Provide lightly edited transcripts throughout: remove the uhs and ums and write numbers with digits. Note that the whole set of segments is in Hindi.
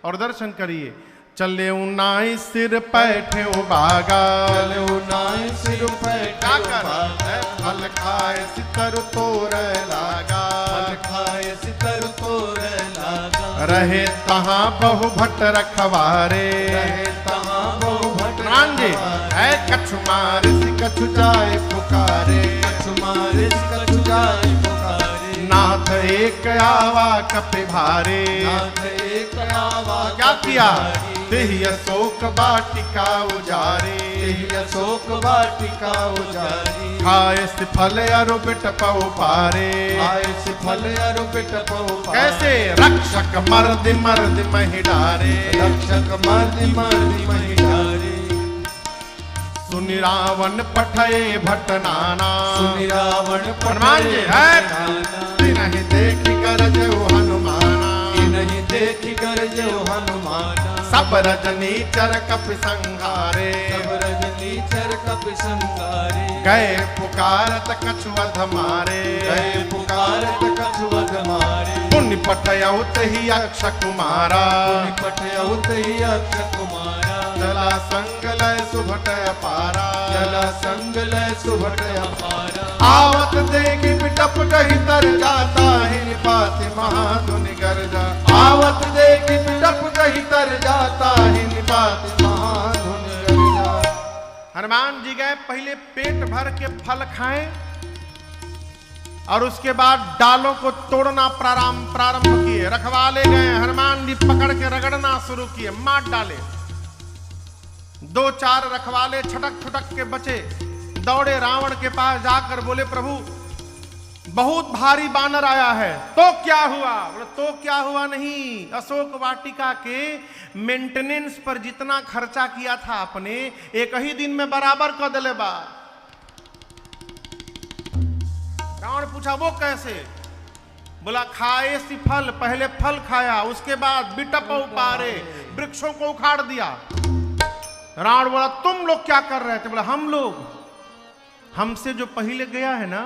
और दर्शन करिए। चले उनाई सिर पैठे बागा, चले उनाई सिर पैठे बागा, फल खाए सितर तोर लागा, फल खाए सितर तोर लागा। रहे तहाँ बहु भट्ट रखवारे, रहे तहाँ बहु भट्ट जी है कछु मारिस कछु जाए पुकारे, कछु मारिस कछु जाए पुकारे। नाथ एक आवा कपि भारे, नाथ एक आवा क्या किया देहि अशोक वाटिका उजारे, देहि अशोक वाटिका उजारी। खाए से फल अरु बिट पौ पारे, खाए से फल अरु बिट पौ पारे। कैसे रक्षक मर्द मर्द महि डारे, रक्षक मर्द मर्द महि डारे। सुनि रावण पठये भट्ट नाना, सुनि रावण हनुमान जी है नहीं देखी गरजउ हनुमाना, नहीं देखी गरजउ हनुमाना। सब रजनी चर कपि संहारे, सब रजनी चर कपि संहारे। गए पुकारत कछु वध मारे, गए पुकारत कछु वध मारे। पुण्य पठयउ तहि अक्ष कुमारा, पुण्य पठयउ तहि अक्ष कुमारा। चला संग लय सुभट अपारा, चला संग लय सुभट अपारा। आवत देखी बिटप कही तर जाता ही निपाति महाधुनि गर्जा, आवत देखी बिटप कही तर जाता ही निपाति महाधुनि गर्जा। हनुमान जी गए पहले पेट भर के फल खाएं और उसके बाद डालों को तोड़ना प्रारंभ किए। रखवाले गए, हनुमान जी पकड़ के रगड़ना शुरू किए, मार डाले। दो चार रखवाले छटक छुटक के बचे, दौड़े रावण के पास जाकर बोले प्रभु बहुत भारी बानर आया है। तो क्या हुआ? बोले तो क्या हुआ नहीं, अशोक वाटिका के मेंटेनेंस पर जितना खर्चा किया था आपने एक ही दिन में बराबर कर दिले बा। रावण पूछा वो कैसे? बोला खाए सी फल, पहले फल खाया, उसके बाद बिटप उपारे, वृक्षों को उखाड़ दिया। रावण बोला तुम लोग क्या कर रहे थे? बोला हम लोग, हमसे जो पहले गया है ना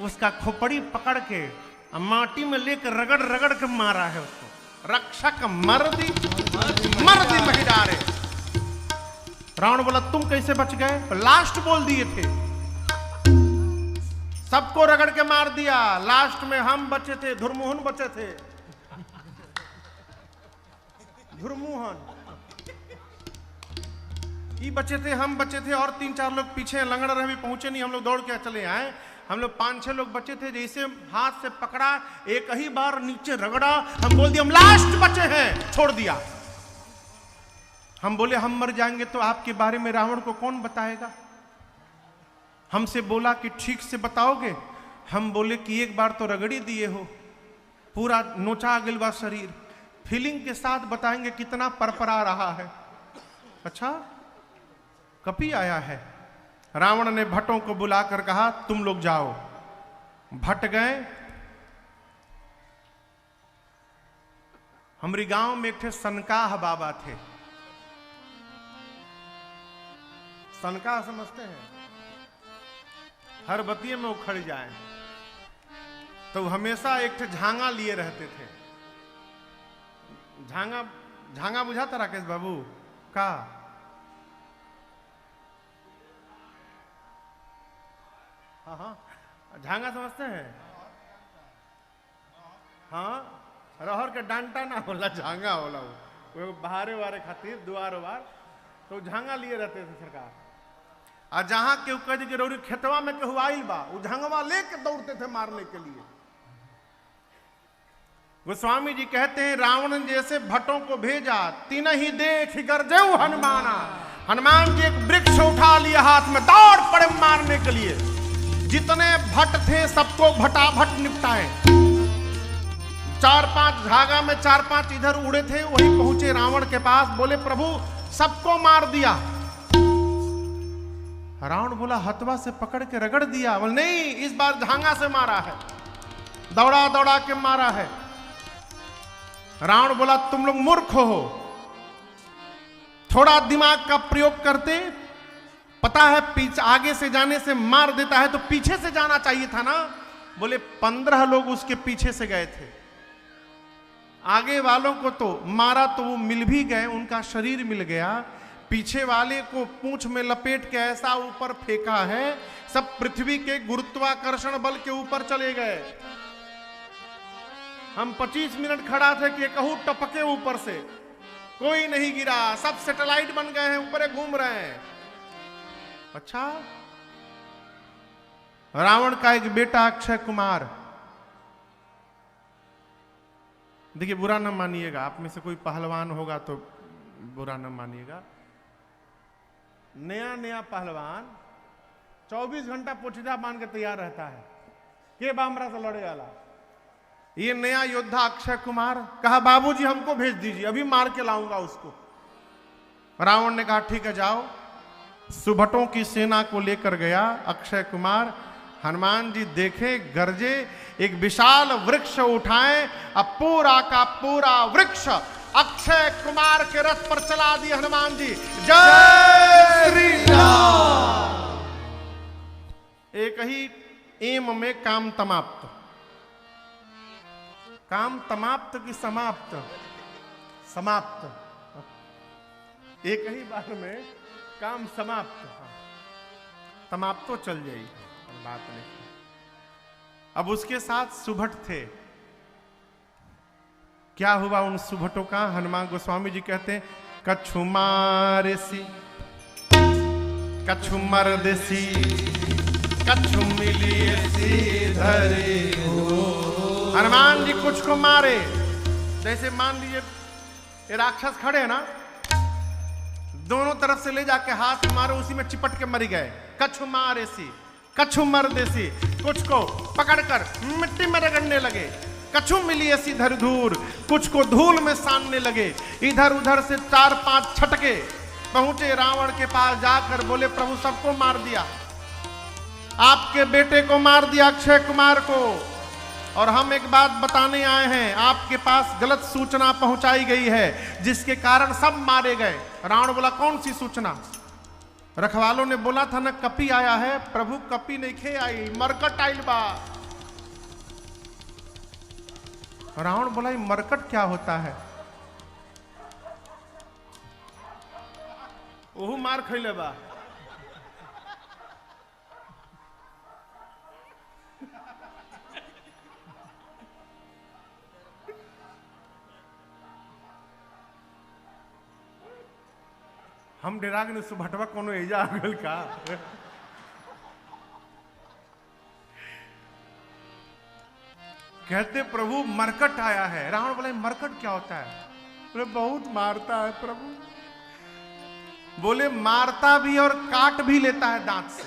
उसका खोपड़ी पकड़ के माटी में लेकर रगड़ रगड़ के मारा है उसको। रक्षक मर्दी मर्दी महि डारे। रावण बोला तुम कैसे बच गए? लास्ट बोल दिए थे, सबको रगड़ के मार दिया, लास्ट में हम बचे थे, धुरमुहन बचे थे। धुरमुहन ये बचे थे, हम बचे थे और 3-4 लोग पीछे लंगड़ रहे, भी पहुंचे नहीं, हम लोग दौड़ के चले आए। हम लोग 5-6 लोग बचे थे, जैसे हाथ से पकड़ा एक ही बार नीचे रगड़ा, हम बोल दिए हम लास्ट बचे हैं, छोड़ दिया। हम बोले हम मर जाएंगे तो आपके बारे में रावण को कौन बताएगा? हमसे बोला कि ठीक से बताओगे। हम बोले कि एक बार तो रगड़ी दिए हो, पूरा नोचा गिलवा शरीर, फीलिंग के साथ बताएंगे कितना परपरा रहा है। अच्छा कपि आया है। रावण ने भट्टों को बुलाकर कहा तुम लोग जाओ। भट्ट गए। हमारी गांव में एक थे सनकाह बाबा थे। सनकाह समझते हैं? हर बतिये में उखड़ जाए तो हमेशा एक थे झांगा लिए रहते थे। झांगा झांगा बुझाता राकेश बाबू का? हाँ हाँ झांगा समझते हैं? हाँ रहर के डांटा ना होला, झांगा होला वो बहारे वारे खातिर दुआर वार, तो झांगा लिए रहते थे सरकार। और जहां केहू कह के रौरी खेतवा में केहू आइल बा, वो झांगवा लेके दौड़ते थे मारने के लिए। गोस्वामी जी कहते हैं रावण जैसे भट्टों को भेजा, तीन ही देख गरजेऊ हनुमाना। हनुमान जी एक वृक्ष उठा लिया हाथ में, दौड़ पड़े मारने के लिए। जितने भट्ट थे सबको भटाभट निपटाए। 4-5 झागा में 4-5 इधर उड़े थे, वही पहुंचे रावण के पास, बोले प्रभु सबको मार दिया। रावण बोला हथवा से पकड़ के रगड़ दिया। बोले नहीं, इस बार झांगा से मारा है, दौड़ा दौड़ा के मारा है। रावण बोला तुम लोग मूर्ख हो, थोड़ा दिमाग का प्रयोग करते, पता है पीछे आगे से जाने से मार देता है तो पीछे से जाना चाहिए था ना। बोले 15 लोग उसके पीछे से गए थे आगे वालों को तो मारा तो वो मिल भी गए, उनका शरीर मिल गया, पीछे वाले को पूंछ में लपेट के ऐसा ऊपर फेंका है, सब पृथ्वी के गुरुत्वाकर्षण बल के ऊपर चले गए। हम 25 मिनट खड़ा थे कि कहूं टपके ऊपर से, कोई नहीं गिरा, सब सैटेलाइट बन गए हैं, ऊपर घूम रहे हैं। अच्छा, रावण का एक बेटा अक्षय कुमार, देखिए बुरा न मानिएगा, आप में से कोई पहलवान होगा तो बुरा न मानिएगा, नया नया पहलवान 24 घंटा पोछिदा बांध के तैयार रहता है के बामरा से लड़े वाला। ये नया योद्धा अक्षय कुमार कहा बाबूजी हमको भेज दीजिए, अभी मार के लाऊंगा उसको। रावण ने कहा ठीक है जाओ। सुभटों की सेना को लेकर गया अक्षय कुमार। हनुमान जी देखे, गरजे, एक विशाल वृक्ष उठाए, अब पूरा का पूरा वृक्ष अक्षय कुमार के रथ पर चला दिए हनुमान जी। जय श्री राम। एक ही एम में काम समाप्त। काम समाप्त की समाप्त? समाप्त। एक ही बार में काम समाप्त। समाप्त तो चल जाएगी, बात नहीं। अब उसके साथ सुभट थे। क्या हुआ उन सुभटों का? हनुमान गोस्वामी जी कहते हैं कछु मारेसी कछु मरदेसी कछु मिलिएसी धरे हो। हनुमान जी कुछ को मारे, जैसे मान लीजिए ये राक्षस खड़े हैं ना, दोनों तरफ से ले जाके हाथ मारो, उसी में चिपट के मर गए। कछु मारेसी कछु मरदेसी, कुछ को पकड़कर मिट्टी में रगड़ने लगे। कछु मिली ऐसी धर धूर, कुछ को धूल में सानने लगे। इधर उधर से 4-5 छटके पहुंचे रावण के पास, जाकर बोले प्रभु सबको मार दिया, आपके बेटे को मार दिया अक्षय कुमार को, और हम एक बात बताने आए हैं, आपके पास गलत सूचना पहुंचाई गई है जिसके कारण सब मारे गए। रावण बोला कौन सी सूचना? रखवालों ने बोला था ना कपी आया है। प्रभु कपी नहीं खे आई, मरकट आइल बा। रावण बोला ये मरकट क्या होता है? ओहू मार खैले बा। हम डेरा के सुभटवा कोनो एजा आ गल का? कहते प्रभु मरकट आया है। रावण बोले मरकट क्या होता है? बोले बहुत मारता है प्रभु। बोले मारता भी और काट भी लेता है दांत से।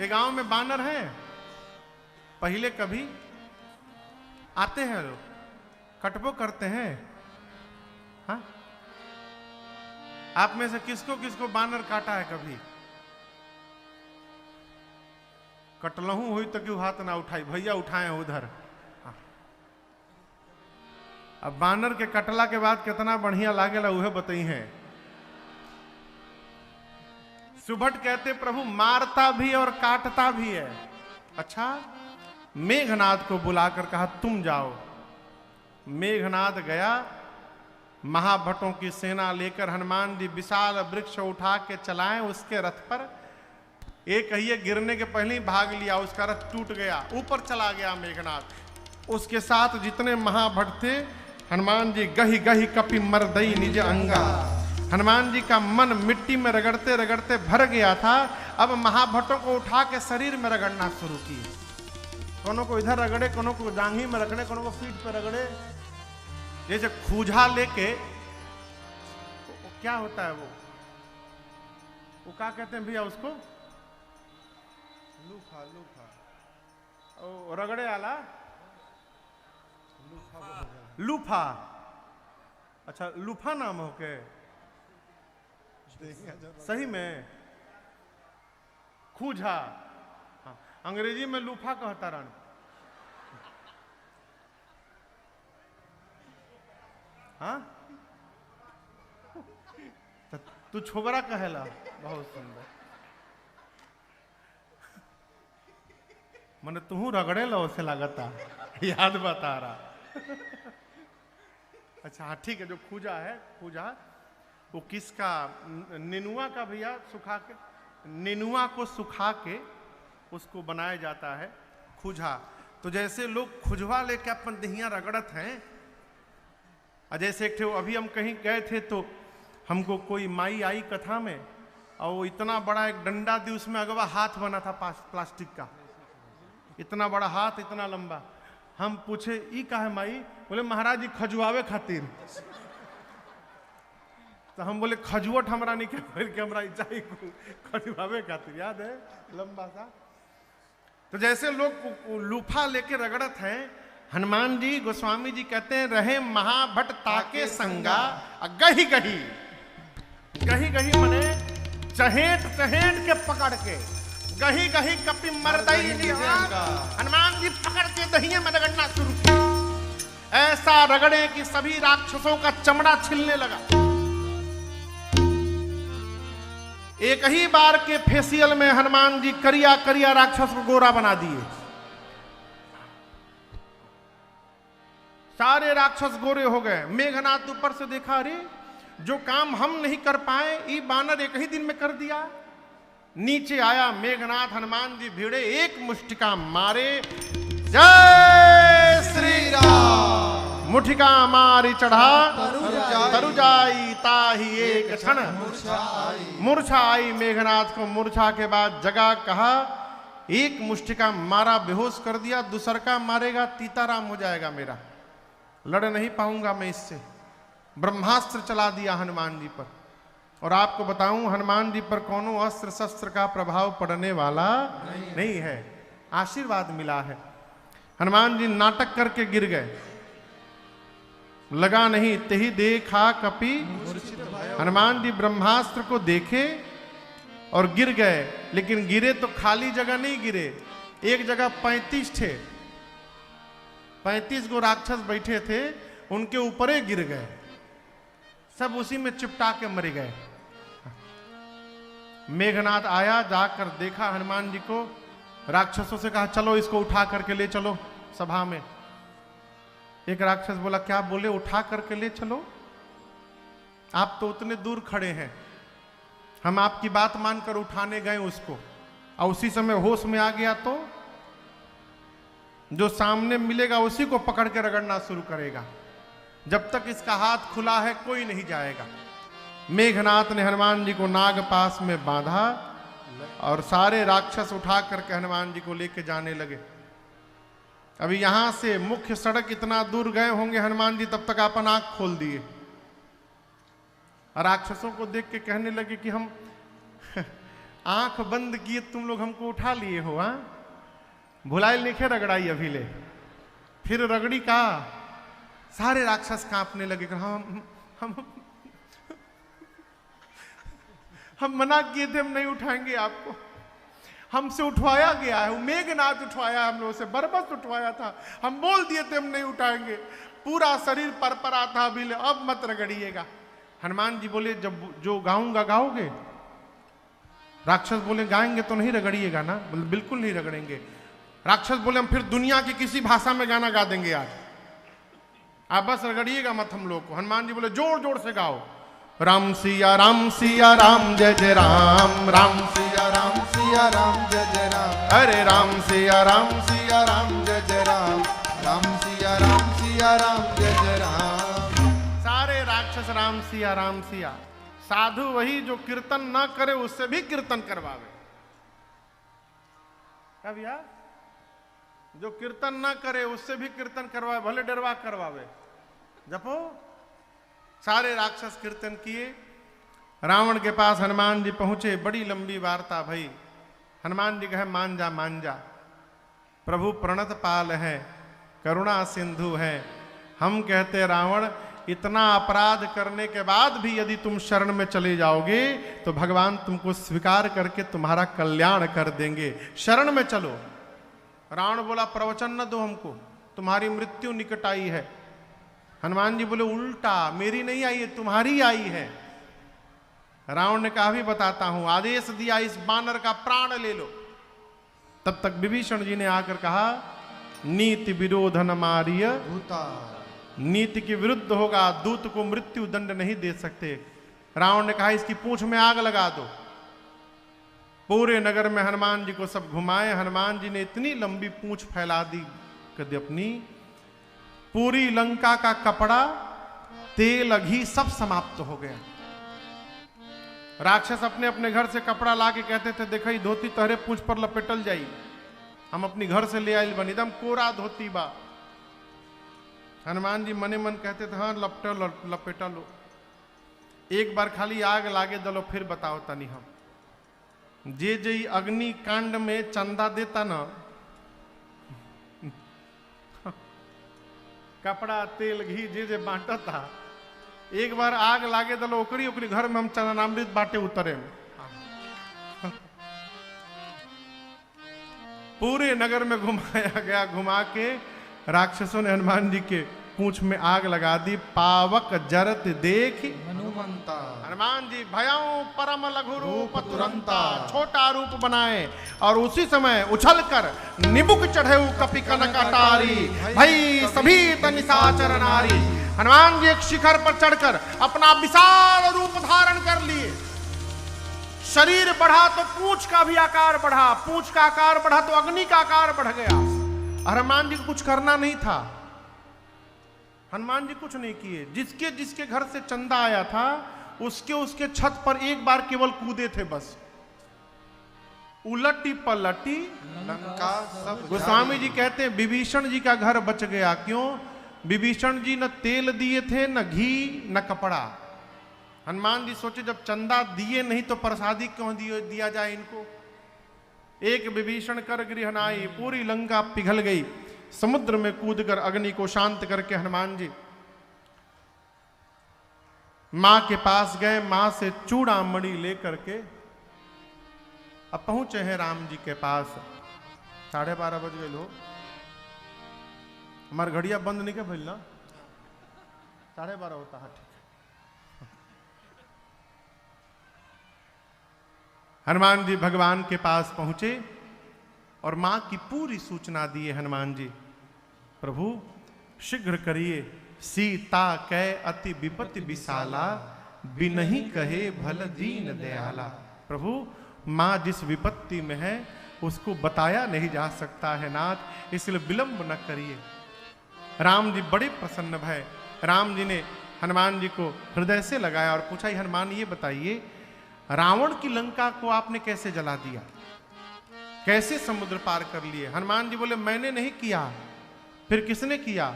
एक गांव में बानर है, पहले कभी आते हैं लोग, कटबो करते हैं। हाँ, आप में से किसको किसको बानर काटा है कभी? कटलहू हुई तो क्यों हाथ ना उठाई? भैया उठाए उधर। अब बानर के कटला के बाद कितना बढ़िया लागेला उहे बताई है। सुभट कहते प्रभु मारता भी और काटता भी है। अच्छा, मेघनाद को बुलाकर कहा तुम जाओ। मेघनाद गया, महाभटों की सेना लेकर हनुमान जी विशाल वृक्ष उठा के चलाए उसके रथ पर। एक कहिए गिरने के पहले ही भाग लिया, उसका रथ टूट गया, ऊपर चला गया मेघनाद। उसके साथ जितने महाभट थे, हनुमान जी गही गही कपि मरदई निज अंगा। हनुमान जी का मन मिट्टी में रगड़ते रगड़ते भर गया था। अब महाभटों को उठा के शरीर में रगड़ना शुरू किए। कोनो को इधर रगड़े, कोनो को जांघी में रगड़े, कोनो को पीठ पे रगड़े। जैसे खूजा लेके, क्या होता है वो क्या कहते हैं भैया उसको? लूफा। लूफा ओ रगड़े आला लूफा। अच्छा लूफा नाम हो के? सही में खूजा। हाँ, अंग्रेजी में लूफा कहता रन। हाँ, तू छोबरा कहेला? बहुत सुंदर। मैंने तू रगड़े लो से लगता, याद बता रहा। अच्छा हाँ ठीक है, जो खूजा है, खूजा वो किसका? नेनुआ का भैया, सुखा के नेनुआ को सुखा के उसको बनाया जाता है खूजा। तो जैसे लोग खुजवा लेके अपन दहिया रगड़त हैं, और जैसे एक थे अभी हम कहीं गए थे तो हमको कोई माई आई कथा में, और वो इतना बड़ा एक डंडा दी, उसमें अगवा हाथ बना था प्लास्टिक का, इतना बड़ा हाथ, इतना लंबा। हम पूछे ई का है माई? बोले महाराज जी खजुआवे खातिर। तो हम बोले खजुवट हमरा नहीं के हमरा चाहिए खजुआवे खातिर, याद है लंबा सा। तो जैसे लोग लूफा लेके रगड़त हैं, हनुमान जी गोस्वामी जी कहते हैं रहे महाभट ताके संगा, गही गही गही गही मने चहेट चहेट के पकड़ के, गही गही कपि मरदई हनुमान जी पकड़ के दहिये में रगड़ना शुरू किया। ऐसा रगड़े कि सभी राक्षसों का चमड़ा छिलने लगा। एक ही बार के फेसियल में हनुमान जी करिया करिया राक्षस को गोरा बना दिए। सारे राक्षस गोरे हो गए। मेघनाथ ऊपर से देखा, अरे जो काम हम नहीं कर पाए ये बानर एक ही दिन में कर दिया। नीचे आया मेघनाथ, हनुमान जी भिड़े, एक मुष्टिका मारे, जय श्री राम। मुठिका मारी चढ़ा तरुजाई ताही एक क्षण मूर्छा आई। मेघनाथ को मूर्छा के बाद जगा, कहा एक मुष्टिका मारा बेहोश कर दिया, दूसर का मारेगा तीताराम हो जाएगा मेरा, लड़ नहीं पाऊंगा मैं इससे। ब्रह्मास्त्र चला दिया हनुमान जी पर। और आपको बताऊं हनुमान जी पर कोनो अस्त्र शस्त्र का प्रभाव पड़ने वाला नहीं है, आशीर्वाद मिला है। हनुमान जी नाटक करके गिर गए, लगा नहीं तेही देखा कपि। हनुमान जी ब्रह्मास्त्र को देखे और गिर गए, लेकिन गिरे तो खाली जगह नहीं गिरे, एक जगह 35 थे, 35 गो राक्षस बैठे थे, उनके ऊपर ही गिर गए, सब उसी में चिपटा के मर गए। मेघनाथ आया, जाकर देखा हनुमान जी को, राक्षसों से कहा चलो इसको उठा करके ले चलो सभा में। एक राक्षस बोला, क्या बोले? उठा करके ले चलो? आप तो उतने दूर खड़े हैं, हम आपकी बात मानकर उठाने गए उसको, और उसी समय होश में आ गया तो जो सामने मिलेगा उसी को पकड़ के रगड़ना शुरू करेगा। जब तक इसका हाथ खुला है कोई नहीं जाएगा। मेघनाथ ने हनुमान जी को नाग पास में बांधा और सारे राक्षस उठा करके हनुमान जी को लेके जाने लगे। अभी यहां से मुख्य सड़क इतना दूर गए होंगे हनुमान जी, तब तक अपन आंख खोल दिए। राक्षसों को देख के कहने लगे कि हम आंख बंद किए तुम लोग हमको उठा लिए हो, हाँ? भुलाइल लिखे रगड़ाई अभी ले, फिर रगड़ी का सारे राक्षस कांपने लगे। हम मना किए थे, हम नहीं उठाएंगे आपको, हमसे उठवाया गया है, मेघनाथ उठवाया, हम लोगों से बरबस उठवाया था, हम बोल दिए थे हम नहीं उठाएंगे, पूरा शरीर परपरा था, अभी अब मत रगड़िएगा। हनुमान जी बोले जब जो गाऊंगा गाओगे? राक्षस बोले गाएंगे तो नहीं रगड़िएगा ना? बोले बिल्कुल नहीं रगड़ेंगे। राक्षस बोले हम फिर दुनिया की किसी भाषा में गाना गा देंगे आज, आप बस रगड़िएगा मत हम लोग को। हनुमान जी बोले जोर जोर से गाओ, राम सिया राम जय जय राम, राम सिया राम जय जय राम, अरे राम सिया राम जय जय राम, राम सिया राम जय जय राम। सारे राक्षस राम सिया। साधु वही जो कीर्तन ना करे उससे भी कीर्तन करवावे। क्या भैया? जो कीर्तन ना करे उससे भी कीर्तन करवावे, भले डरवा करवावे। जपो। सारे राक्षस कीर्तन किए। रावण के पास हनुमान जी पहुंचे, बड़ी लंबी वार्ता भई। हनुमान जी कहे मान जा, प्रभु प्रणत पाल है, करुणा सिंधु है। हम कहते रावण इतना अपराध करने के बाद भी यदि तुम शरण में चले जाओगे तो भगवान तुमको स्वीकार करके तुम्हारा कल्याण कर देंगे, शरण में चलो। रावण बोला प्रवचन न दो हमको, तुम्हारी मृत्यु निकट आई है। हनुमान जी बोले उल्टा, मेरी नहीं आई है, तुम्हारी आई है। रावण ने कहा भी बताता हूं, आदेश दिया इस बानर का प्राण ले लो। तब तक विभीषण जी ने आकर कहा नीति विरोधन मारिय नीति के विरुद्ध होगा, दूत को मृत्यु दंड नहीं दे सकते। रावण ने कहा इसकी पूंछ में आग लगा दो। पूरे नगर में हनुमान जी को सब घुमाए। हनुमान जी ने इतनी लंबी पूंछ फैला दी कि अपनी पूरी लंका का कपड़ा, तेल, घी सब समाप्त हो गया। राक्षस अपने अपने घर से कपड़ा ला के कहते थे देखो धोती तहरे पूंछ पर लपेटल जाई, हम अपनी घर से ले आयल बनी, एकदम कोरा धोती बा। हनुमान जी मने मन कहते थे हाँ लपेटा लो, एक बार खाली आग लागे दलो फिर बताओ तनी हम। जे जे अग्नि कांड में चंदा देता ना, कपड़ा तेल घी जे जे बांटा था, एक बार आग लागे दलो ओकरी ओकरी घर में हम चरणामृत बांटे उतरे। पूरे नगर में घुमाया गया, घुमा के राक्षसों ने हनुमान जी के पूंछ में आग लगा दी। पावक जरत देख हनुमंता, हनुमान जी भयं परम लघु रूप तुरंता, छोटा रूप बनाए और उसी समय उछल कर निबुक चढ़े कपि कनक अटारी, भई सभी निशाचर नारी। हनुमान जी एक शिखर पर चढ़कर अपना विशाल रूप धारण कर लिए। शरीर बढ़ा तो पूंछ का भी आकार बढ़ा, पूंछ का आकार बढ़ा तो अग्नि का आकार बढ़ गया। हनुमान जी को कुछ करना नहीं था, हनुमान जी कुछ नहीं किए। जिसके जिसके घर से चंदा आया था उसके उसके छत पर एक बार केवल कूदे थे बस। उलटी पलटी लंका सब गोस्वामी जी कहते हैं विभीषण जी का घर बच गया। क्यों? विभीषण जी न तेल दिए थे, न घी, न कपड़ा। हनुमान जी सोचे जब चंदा दिए नहीं तो प्रसादी क्यों दिया जाए इनको। एक विभीषण कर गृहनाई, पूरी लंका पिघल गई। समुद्र में कूदकर अग्नि को शांत करके हनुमान जी मां के पास गए। मां से चूड़ामणि लेकर के अब पहुंचे हैं राम जी के पास। 12:30 बज गए लो, हमारे घड़िया बंद नहीं क्या भइल ना, 12:30 होता है। ठीक है। हनुमान जी भगवान के पास पहुंचे और मां की पूरी सूचना दिए। हनुमान जी प्रभु शीघ्र करिए, सीता कै अति विपत्ति विशाला, बिनहि कहे भल दीन दयाला। प्रभु मां जिस विपत्ति में है उसको बताया नहीं जा सकता है नाथ, इसलिए विलंब न करिए। राम जी बड़े प्रसन्न भय। राम जी ने हनुमान जी को हृदय से लगाया और पूछा हनुमान ये बताइए रावण की लंका को आपने कैसे जला दिया, कैसे समुद्र पार कर लिए? हनुमान जी बोले मैंने नहीं किया, फिर किसने किया?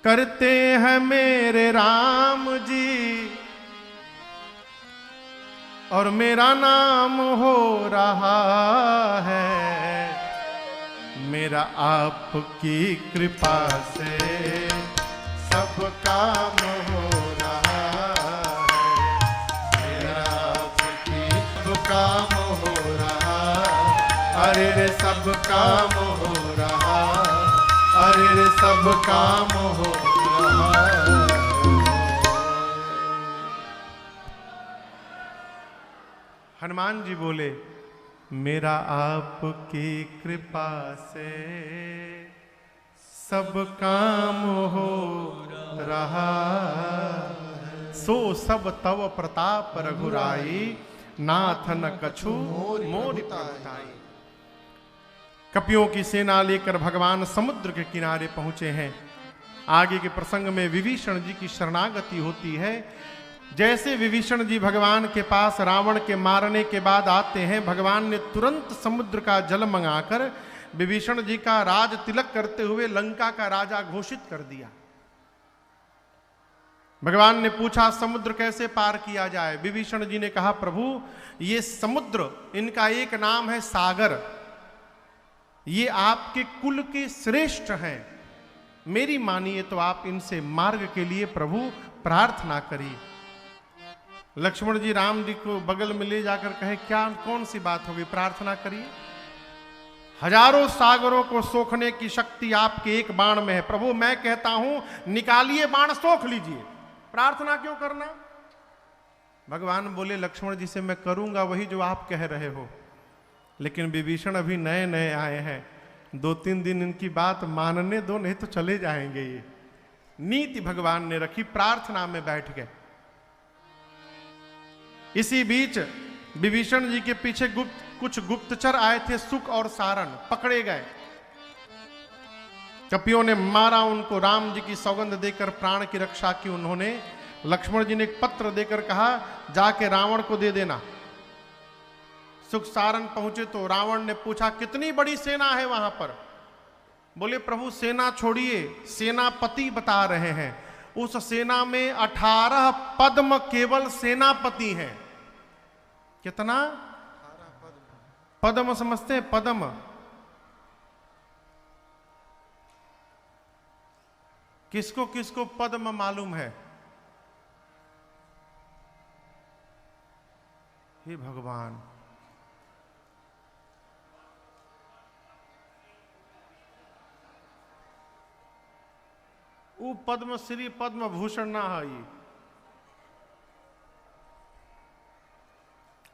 करते हैं मेरे राम जी और मेरा नाम हो रहा है, मेरा आपकी कृपा से सब काम हो रहा है, मेरा आपकी सब काम हो रहा, अरे रे सब काम हो रहा, अरे रे सब काम हो रहा। हनुमान जी बोले मेरा आपकी कृपा से सब काम हो रहा, सो सब तव प्रताप रघुराई, नाथ न कछु मोरि ताई। कपियों की सेना लेकर भगवान समुद्र के किनारे पहुंचे हैं। आगे के प्रसंग में विभीषण जी की शरणागति होती है। जैसे विभीषण जी भगवान के पास रावण के मारने के बाद आते हैं, भगवान ने तुरंत समुद्र का जल मंगाकर विभीषण जी का राज तिलक करते हुए लंका का राजा घोषित कर दिया। भगवान ने पूछा समुद्र कैसे पार किया जाए? विभीषण जी ने कहा प्रभु ये समुद्र, इनका एक नाम है सागर, ये आपके कुल के श्रेष्ठ हैं, मेरी मानिए तो आप इनसे मार्ग के लिए प्रभु प्रार्थना करिए। लक्ष्मण जी राम जी को बगल में ले जाकर कहे क्या कौन सी बात होगी, प्रार्थना करिए। हजारों सागरों को सोखने की शक्ति आपके एक बाण में है, प्रभु मैं कहता हूं निकालिए बाण सोख लीजिए, प्रार्थना क्यों करना? भगवान बोले लक्ष्मण जी से मैं करूंगा वही जो आप कह रहे हो, लेकिन विभीषण अभी नए नए आए हैं, 2-3 दिन इनकी बात मानने दो, नहीं तो चले जाएंगे ये। नीति भगवान ने रखी, प्रार्थना में बैठ गए। इसी बीच विभीषण जी के पीछे कुछ गुप्तचर आए थे, सुक और सारन, पकड़े गए। कपियों ने मारा उनको, राम जी की सौगंध देकर प्राण की रक्षा की उन्होंने। लक्ष्मण जी ने एक पत्र देकर कहा जाके रावण को दे देना। सुख सारन पहुंचे तो रावण ने पूछा कितनी बड़ी सेना है वहां पर। बोले प्रभु सेना छोड़िए, सेनापति बता रहे हैं। उस सेना में 18 पद्म केवल सेनापति हैं। कितना? पद्म समझते हैं? पद्म किसको किसको पद्म मालूम है? हे भगवान, वो पद्म श्री पद्म भूषण ना है।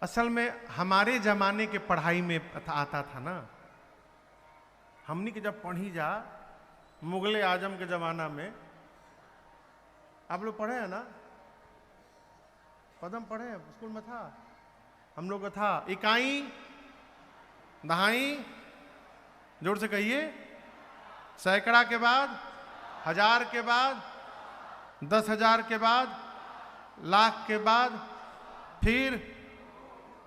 असल में हमारे जमाने के पढ़ाई में आता था ना, हमने के जब पढ़ी जा मुगले आजम के जमाना में, आप लोग पढ़े हैं ना? पद्म पढ़े हैं? स्कूल में था हम लोग का था। इकाई, दहाई, जोर से कहिए, सैकड़ा के बाद, 1000 के बाद, 10,000 के बाद, लाख के बाद, फिर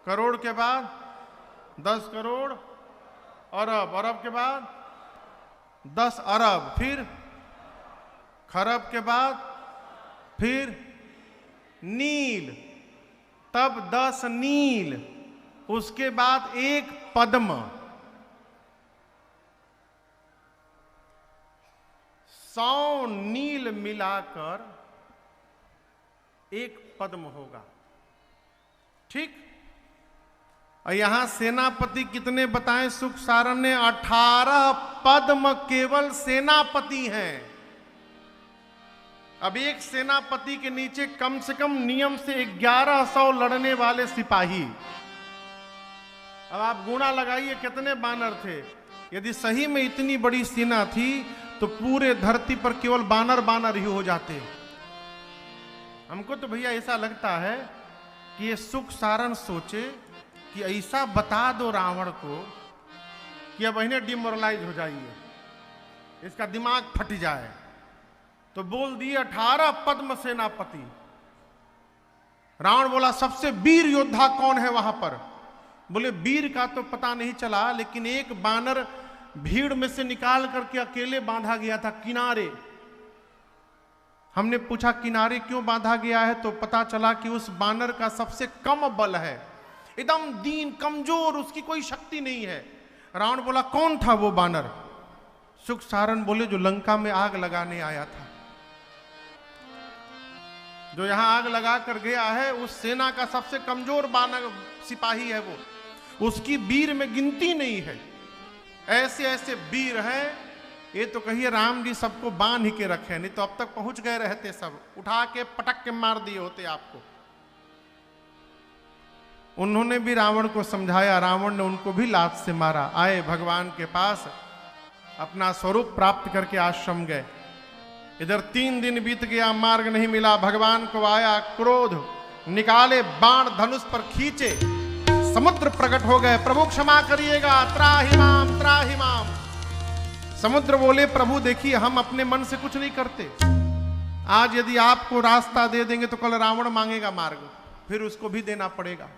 करोड़ के बाद, 10 करोड़, अरब, अरब के बाद 10 अरब, फिर खरब के बाद, फिर नील, तब 10 नील, उसके बाद 1 पद्म, 100 नील मिलाकर 1 पद्म होगा। ठीक? और यहां सेनापति कितने बताएं? सुख सारन ने 18 पद्म केवल सेनापति हैं। अब एक सेनापति के नीचे कम से कम नियम से 1100 लड़ने वाले सिपाही। अब आप गुणा लगाइए कितने बानर थे। यदि सही में इतनी बड़ी सेना थी तो पूरे धरती पर केवल बानर बानर ही हो जाते। हमको तो भैया ऐसा लगता है कि ये सुख सारन सोचे कि ऐसा बता दो रावण को कि अब इन्हें डिमोरलाइज हो जाइए, इसका दिमाग फट जाए। तो बोल दिए 18 पद्म सेनापति। रावण बोला सबसे वीर योद्धा कौन है वहां पर? बोले वीर का तो पता नहीं चला, लेकिन एक बानर भीड़ में से निकाल करके अकेले बांधा गया था किनारे। हमने पूछा किनारे क्यों बांधा गया है, तो पता चला कि उस बानर का सबसे कम बल है, एकदम दीन कमजोर, उसकी कोई शक्ति नहीं है। रावण बोला कौन था वो बानर? सुख सारन बोले जो लंका में आग लगाने आया था, जो यहां आग लगा कर गया है, उस सेना का सबसे कमजोर बानर सिपाही है वो, उसकी वीर में गिनती नहीं है। ऐसे ऐसे वीर हैं, ये तो कहिए राम जी सबको बांध ही के रखे, नहीं तो अब तक पहुंच गए रहते, सब उठा के पटक के मार दिए होते आपको। उन्होंने भी रावण को समझाया, रावण ने उनको भी लात से मारा। आए भगवान के पास, अपना स्वरूप प्राप्त करके आश्रम गए। इधर 3 दिन बीत गया, मार्ग नहीं मिला। भगवान को आया क्रोध, निकाले बाण धनुष पर खींचे, समुद्र प्रकट हो गए। प्रभु क्षमा करिएगा, त्राहि माम त्राहि माम। समुद्र बोले प्रभु देखिए हम अपने मन से कुछ नहीं करते, आज यदि आपको रास्ता दे देंगे तो कल रावण मांगेगा मार्ग, फिर उसको भी देना पड़ेगा।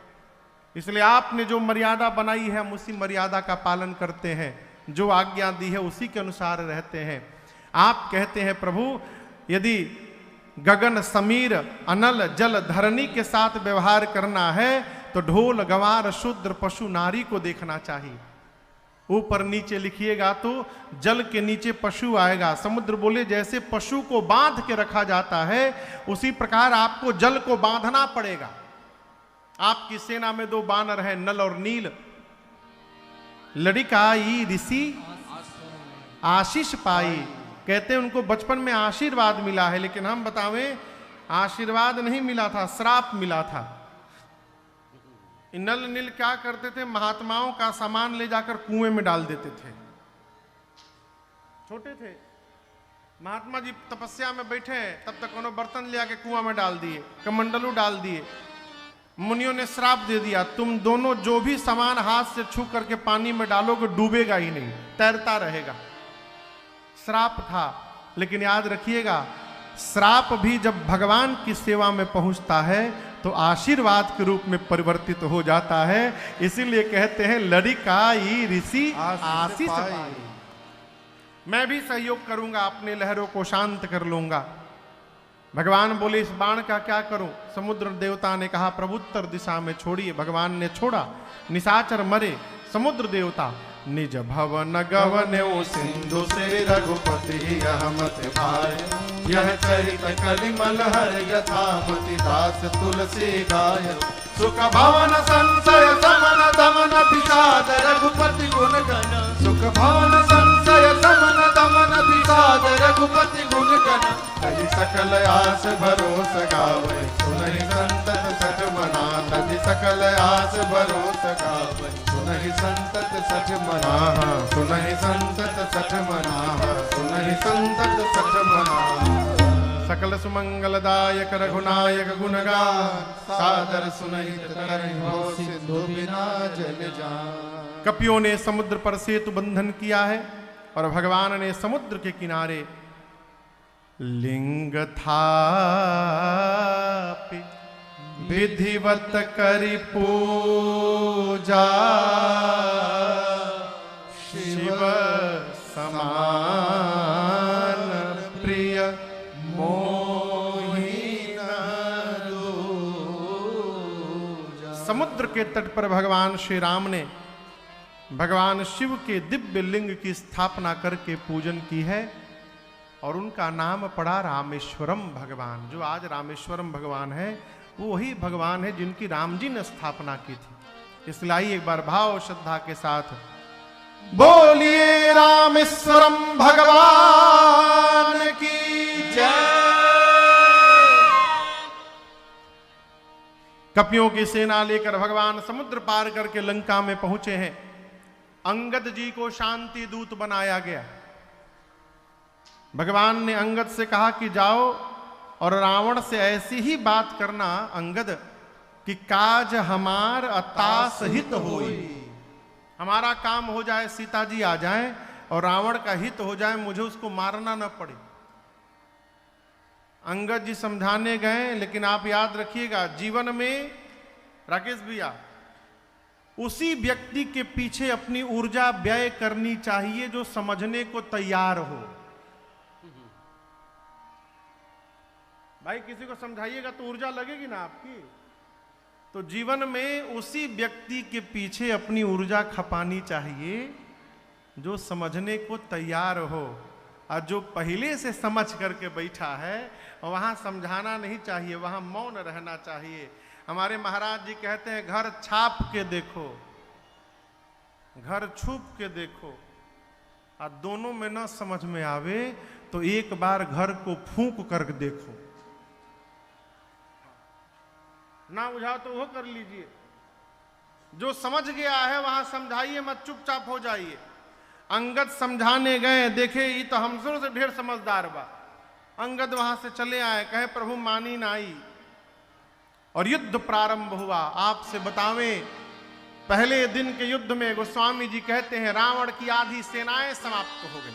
इसलिए आपने जो मर्यादा बनाई है हम उसी मर्यादा का पालन करते हैं, जो आज्ञा दी है उसी के अनुसार रहते हैं। आप कहते हैं प्रभु यदि गगन समीर अनल जल धरनी के साथ व्यवहार करना है तो ढोल गवार शूद्र पशु नारी को देखना चाहिए। ऊपर नीचे लिखिएगा तो जल के नीचे पशु आएगा। समुद्र बोले जैसे पशु को बांध के रखा जाता है उसी प्रकार आपको जल को बांधना पड़ेगा। आपकी सेना में 2 बानर हैं, नल और नील। लड़िकाई ऋषि आशीष पाई, कहते हैं उनको बचपन में आशीर्वाद मिला है, लेकिन हम बतावें आशीर्वाद नहीं मिला था, श्राप मिला था। नल नील क्या करते थे, महात्माओं का सामान ले जाकर कुएं में डाल देते थे। छोटे थे, महात्मा जी तपस्या में बैठे हैं, तब तक कोनो बर्तन ले आके कुआं में डाल दिए, कमंडलू डाल दिए। मुनियों ने श्राप दे दिया, तुम दोनों जो भी सामान हाथ से छू करके पानी में डालोगे डूबेगा ही नहीं, तैरता रहेगा। श्राप था, लेकिन याद रखिएगा, श्राप भी जब भगवान की सेवा में पहुंचता है तो आशीर्वाद के रूप में परिवर्तित हो जाता है। इसीलिए कहते हैं लड़िकाई ऋषि आशीष पाई। मैं भी सहयोग करूंगा, अपने लहरों को शांत कर लूंगा। भगवान बोले इस बाण का क्या करूं? समुद्र देवता ने कहा प्रभु उत्तर दिशा में छोड़िए। भगवान ने छोड़ा, निशाचर मरे। समुद्र देवता निज भवन गवने सिंधु से रघुपति यहमत भाई, यह चरित कलिमल हर यथामति दास तुलसी गाय। सुख भवन संशय समन दमन विषाद रघुपति गुण गण, सुख भवन संशय समन दमन विषाद रघुपति गुण गण। तहि सकल आस भरोस गावे, सुनहि संतत सठ मना। तहि सकल आस भरोस गावे, सुनहि संतत सठ मना। सुनहि संतत सठ मना, सुनहि संतत सठ मना। सकल सुमंगलदायक रघुनायक गुणगान, सादर सुनहि तरहिं सिंधु बिना जल जान। कपियों ने समुद्र पर सेतु बंधन किया है और भगवान ने समुद्र के किनारे लिंग थापि विधिवत करि पूजा। शिव समान प्रिय मोहि न दूजा। समुद्र के तट पर भगवान श्री राम ने भगवान शिव के दिव्य लिंग की स्थापना करके पूजन की है और उनका नाम पड़ा रामेश्वरम भगवान। जो आज रामेश्वरम भगवान है वो वही भगवान है जिनकी राम जी ने स्थापना की थी। इसलिए आइए एक बार भाव श्रद्धा के साथ बोलिए रामेश्वरम भगवान की जय। कपियों की सेना लेकर भगवान समुद्र पार करके लंका में पहुंचे हैं। अंगद जी को शांति दूत बनाया गया। भगवान ने अंगद से कहा कि जाओ और रावण से ऐसी ही बात करना अंगद कि काज हमार अतास हित होई। हमारा काम हो जाए, सीता जी आ जाएं और रावण का हित हो जाए, मुझे उसको मारना न पड़े। अंगद जी समझाने गए, लेकिन आप याद रखिएगा जीवन में राकेश भैया उसी व्यक्ति के पीछे अपनी ऊर्जा व्यय करनी चाहिए जो समझने को तैयार हो। भाई किसी को समझाइएगा तो ऊर्जा लगेगी ना आपकी। तो जीवन में उसी व्यक्ति के पीछे अपनी ऊर्जा खपानी चाहिए जो समझने को तैयार हो, और जो पहले से समझ करके बैठा है वहां समझाना नहीं चाहिए, वहां मौन रहना चाहिए। हमारे महाराज जी कहते हैं घर छाप के देखो, घर छुप के देखो, और दोनों में न समझ में आवे तो एक बार घर को फूंक करके देखो। ना बुझाओ तो वो कर लीजिए। जो समझ गया है वहां समझाइए मत, चुपचाप हो जाइए। अंगद समझाने गए, देखे ये तो हमसे से ढेर समझदार बा। अंगद वहां से चले आए, कहे प्रभु मानी नाई, और युद्ध प्रारंभ हुआ। आपसे बतावें पहले दिन के युद्ध में गोस्वामी जी कहते हैं रावण की आधी सेनाएं समाप्त हो गई।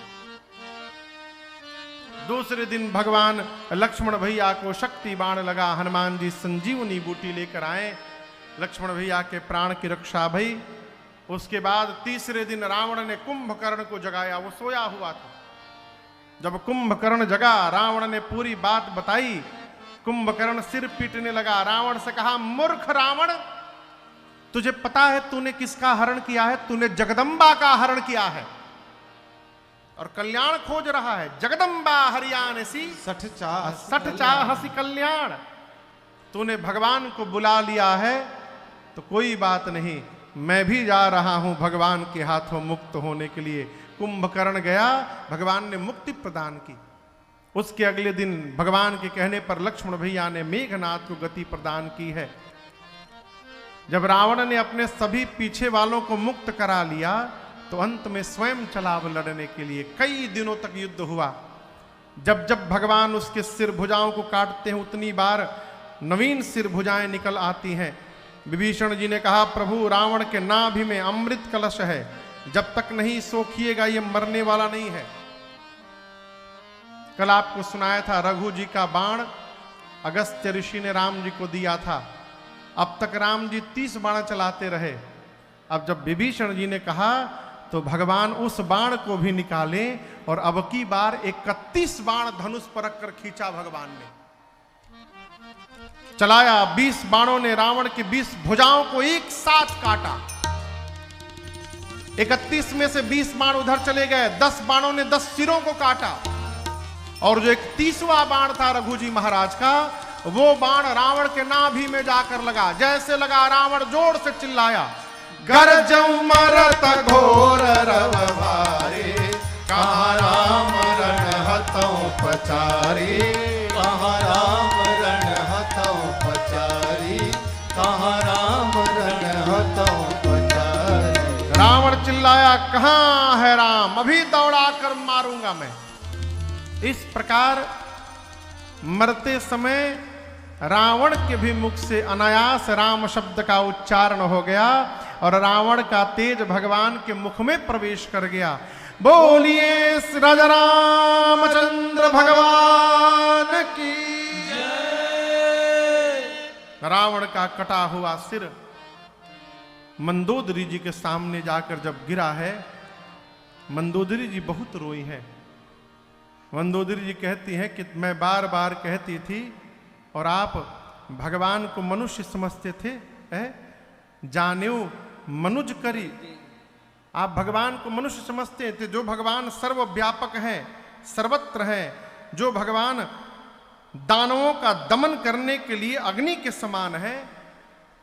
दूसरे दिन भगवान लक्ष्मण भैया को शक्ति बाण लगा, हनुमान जी संजीवनी बूटी लेकर आए, लक्ष्मण भैया के प्राण की रक्षा भई। उसके बाद तीसरे दिन रावण ने कुंभकर्ण को जगाया, वो सोया हुआ था। जब कुंभकर्ण जगा, रावण ने पूरी बात बताई। कुंभकर्ण सिर पीटने लगा, रावण से कहा मूर्ख रावण, तुझे पता है तूने किसका हरण किया है? तूने जगदम्बा का हरण किया है और कल्याण खोज रहा है। जगदम्बा हरियाणसी सठ चाहसी कल्याण। तूने भगवान को बुला लिया है तो कोई बात नहीं, मैं भी जा रहा हूं भगवान के हाथों मुक्त होने के लिए। कुंभकर्ण गया, भगवान ने मुक्ति प्रदान की। उसके अगले दिन भगवान के कहने पर लक्ष्मण भैया ने मेघनाथ को गति प्रदान की है। जब रावण ने अपने सभी पीछे वालों को मुक्त करा लिया तो अंत में स्वयं चला लड़ने के लिए। कई दिनों तक युद्ध हुआ। जब जब भगवान उसके सिर भुजाओं को काटते हैं उतनी बार नवीन सिर भुजाएं निकल आती हैं। विभीषण जी ने कहा, प्रभु रावण के नाभि में अमृत कलश है, जब तक नहीं सोखिएगा ये मरने वाला नहीं है। कल आपको सुनाया था रघु जी का बाण अगस्त्य ऋषि ने राम जी को दिया था। अब तक राम जी 30 बाण चलाते रहे। अब जब विभीषण जी ने कहा तो भगवान उस बाण को भी निकाले और अब की बार 31 बाण धनुष पर रखकर खींचा भगवान ने, चलाया। 20 बाणों ने रावण की 20 भुजाओं को एक साथ काटा। 31 में से 20 बाण उधर चले गए, 10 बाणों ने 10 सिरों को काटा। और जो 31वां बाण था रघु जी महाराज का, वो बाण रावण के नाभि में जाकर लगा। जैसे लगा रावण जोर से चिल्लाया, गरजऊ मरत घोर रव भारे, कहाँ राम रण हतऊ पचारे, कहाँ राम रण हतऊ पचारे, कहाँ राम रण हतऊ पचारे। रावण चिल्लाया, कहां है राम, अभी दौड़ा कर मारूंगा मैं। इस प्रकार मरते समय रावण के भी मुख से अनायास राम शब्द का उच्चारण हो गया और रावण का तेज भगवान के मुख में प्रवेश कर गया। बोलिए राजा रामचंद्र भगवान की जय। रावण का कटा हुआ सिर मंदोदरी जी के सामने जाकर जब गिरा है, मंदोदरी जी बहुत रोई है। मंदोदरी जी कहती हैं कि मैं बार बार कहती थी और आप भगवान को मनुष्य समझते थे, जानेऊ मनुज करी। आप भगवान को मनुष्य समझते थे, जो भगवान सर्वव्यापक हैं, सर्वत्र हैं, जो भगवान दानवों का दमन करने के लिए अग्नि के समान है,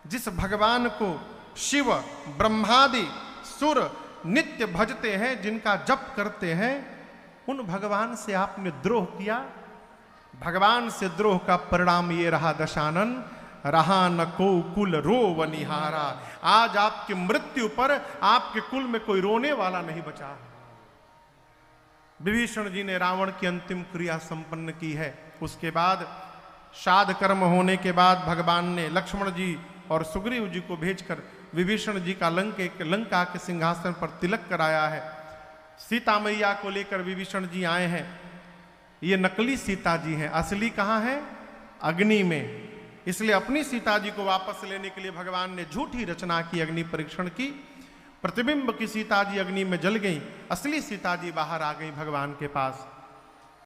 जिस भगवान को शिव ब्रह्मादि सुर नित्य भजते हैं, जिनका जप करते हैं, उन भगवान से आपने द्रोह किया। भगवान से द्रोह का परिणाम ये रहा दशानन, रहा न को कुल रोव निहारा। आज आपकी मृत्यु पर आपके कुल में कोई रोने वाला नहीं बचा। विभीषण जी ने रावण की अंतिम क्रिया संपन्न की है। उसके बाद श्राद्ध कर्म होने के बाद भगवान ने लक्ष्मण जी और सुग्रीव जी को भेजकर विभीषण जी का लंका के सिंहासन पर तिलक कराया है। सीता मैया को लेकर विभीषण जी आए हैं। ये नकली सीता जी हैं, असली कहाँ है? अग्नि में। इसलिए अपनी सीता जी को वापस लेने के लिए भगवान ने झूठी रचना की, अग्नि परीक्षण की। प्रतिबिंब की सीता जी अग्नि में जल गई, असली सीता जी बाहर आ गई भगवान के पास।